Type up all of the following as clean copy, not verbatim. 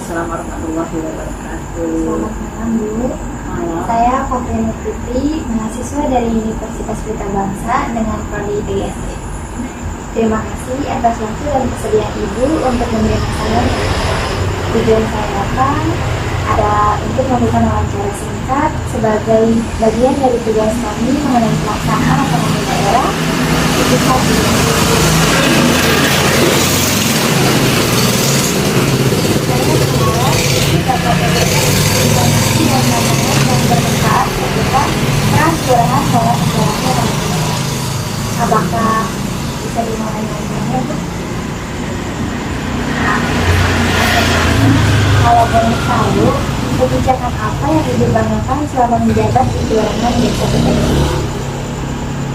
Waalaikumsalam warahmatullahi wabarakatuh. Selamat malam, Bu. Malam. Saya Fatriana Putri, mahasiswa dari Universitas Pelita Bangsa dengan prodi IGST. Terima kasih atas waktu dan kesediaan Ibu untuk memberikan saya. Tujuan saya ada untuk melakukan wawancara singkat sebagai bagian dari tugas kami mengenai pelaksanaan otonomi daerah di Hati. Saya dapat informasi yang namanya yang bermanfaat ketika transferan pola pembelajaran. Apakah bisa dimulai dari Bu? Kalau boleh tahu, kebijakan apa yang Ibu banggakan selama menjabat di Kelurahan Desa Pegadaian?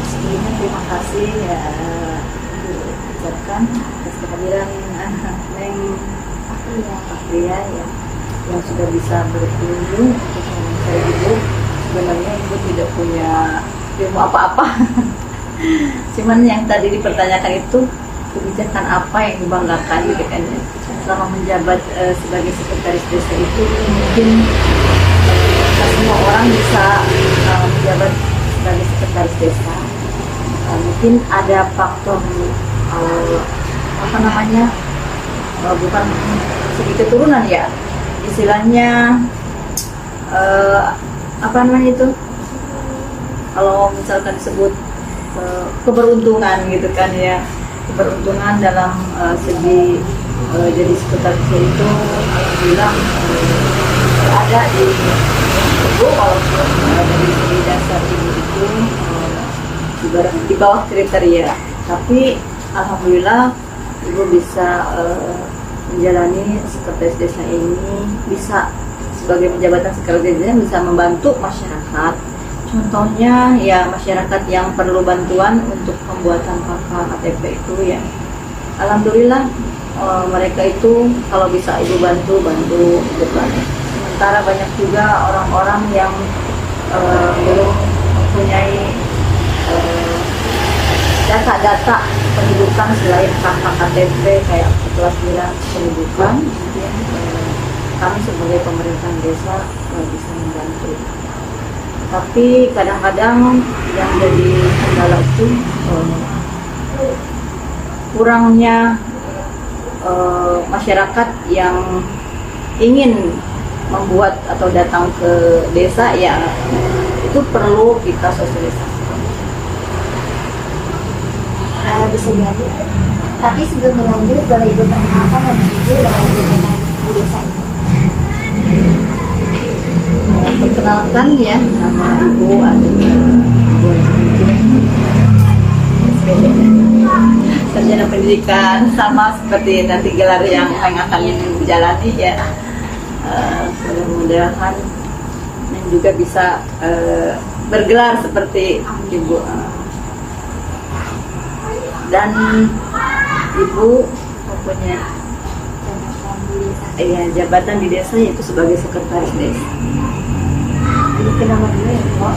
Sebelumnya terima kasih ya ucapkan atas kehadiran Neng Afria ya, yang sudah bisa berkunjung untuk mencari Ibu. Sebenarnya Ibu tidak punya ilmu apa-apa. Cuman yang tadi dipertanyakan itu kebijakan apa yang dibanggakan gitu kan ya. Selama menjabat sebagai sekretaris desa itu mungkin semua orang bisa menjabat sebagai sekretaris desa. Mungkin ada faktor bukan segi keturunan ya, istilahnya kalau misalkan disebut keberuntungan gitu kan ya, keberuntungan dalam segi jadi sekretaris itu alhamdulillah ada di Ibu. Kalau dari segi dasar Ibu itu di bawah kriteria, tapi alhamdulillah Ibu bisa menjalani sekretaris desa ini, bisa sebagai penjabatan sekretaris desa bisa membantu masyarakat. Contohnya ya masyarakat yang perlu bantuan untuk pembuatan KTP itu ya, alhamdulillah mereka itu kalau bisa Ibu bantu gitu kan. Sementara banyak juga orang-orang yang belum mempunyai data-data pendudukan selain KTP kayak kelas pendudukan. Kami sebagai pemerintahan desa bisa membantu. Tapi kadang-kadang yang jadi kendala itu kurangnya masyarakat yang ingin membuat atau datang ke desa ya, itu perlu kita sosialisasikan. Bisa jadi. Tapi sebelum lanjut, boleh Ibu perkenalkan nama Ibu dan kegiatan di desa ini. Perkenalkan ya, nama Ibu sarjana pendidikan, sama seperti nanti gelar yang akan dijalani ya. Mudah-mudahan dan juga bisa bergelar seperti Ibu. Dan Ibu mempunyai jabatan di desa yaitu sebagai sekretaris desa. Jadi kenapa dulu ya, Bu?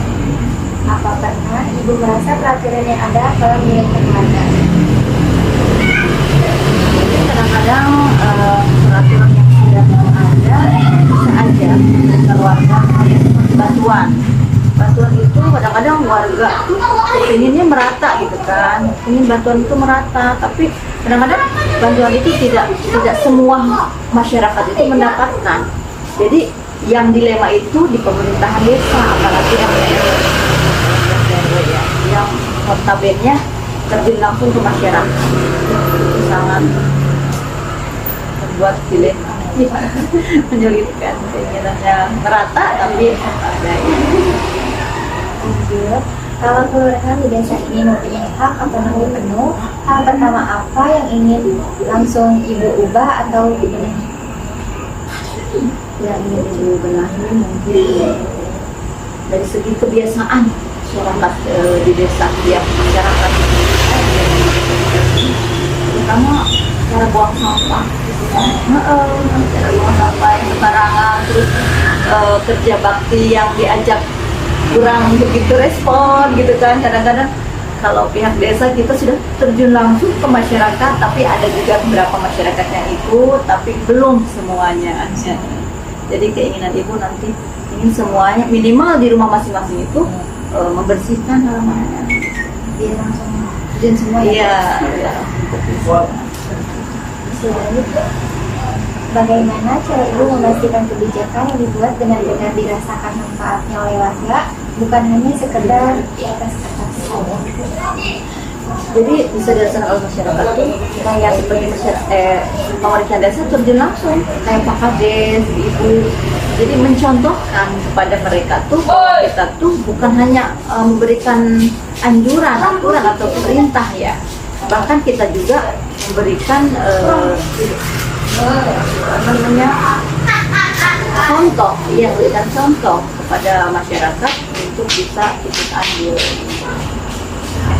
Apa pernah Ibu merasa peraturan yang ada kalau menyangkut warga? Jadi kadang-kadang peraturan yang sudah ada bisa aja keluarga bantuan itu kadang-kadang warga inginnya merata gitu kan, ingin bantuan itu merata, tapi kadang-kadang bantuan itu tidak semua masyarakat itu mendapatkan. Jadi yang dilema itu di pemerintahan desa, apalagi yang notabene terjun langsung ke masyarakat, itu sangat membuat dilema, menyulitkan keinginannya merata tapi ada. Kalau kelurahan di desa ini mempunyai hak otonomi penuh, hal pertama apa yang ingin langsung Ibu ubah atau dibenahi? Yang ingin Ibu benahi mungkin dari segi kebiasaan masyarakat di desa, tiap masyarakat, terutama cara buang sampah, cara buang sampah yang sembarangan, terus kerja bakti yang diajak kurang begitu respon gitu kan. Kadang-kadang kalau pihak desa kita sudah terjun langsung ke masyarakat, tapi ada juga beberapa masyarakat yang ikut, tapi belum semuanya. Jadi keinginan ibu nanti ingin semuanya minimal di rumah masing-masing itu membersihkan halamannya. Biar langsung terjun semua ya. Iya. Selain itu, bagaimana cara ibu memastikan kebijakan yang dibuat benar-benar dirasakan manfaatnya oleh warga, bukan hanya sekedar di atas kertas saja? Jadi bisa dirasakan oleh masyarakat tuh kayak seperti pemerintah desa terjun langsung kayak Pak Kades, Ibu. Jadi mencontohkan kepada mereka tuh bahwa kita tuh bukan hanya memberikan anjuran, aturan atau perintah ya. Bahkan kita juga memberikan contoh, ya memberikan contoh kepada masyarakat untuk bisa ikut andil.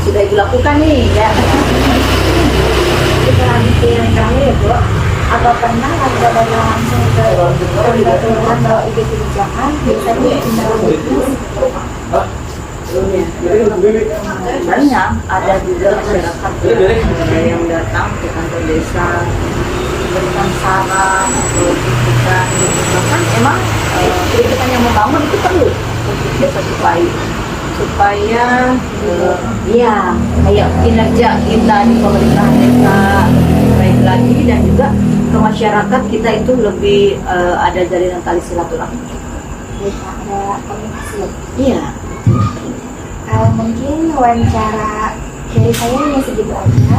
Sudah dilakukan nih ya. Kita lanjut yang terakhir ya Bu. Apa pernah warga datang langsung ke kelurahan bawa ide kebijakan? Biasanya Banyak ada juga masyarakat yang datang ke kantor desa memberikan saran atau kritikan. Bahkan emang kritikan yang membangun itu perlu untuk desa supaya ya kayak kinerja kita di pemerintahan desa baik lagi, dan juga ke masyarakat kita itu lebih ada jalinan tali silaturahmi. ada komunikasi. Iya. Mungkin wawancara dari saya hanya segitu aja.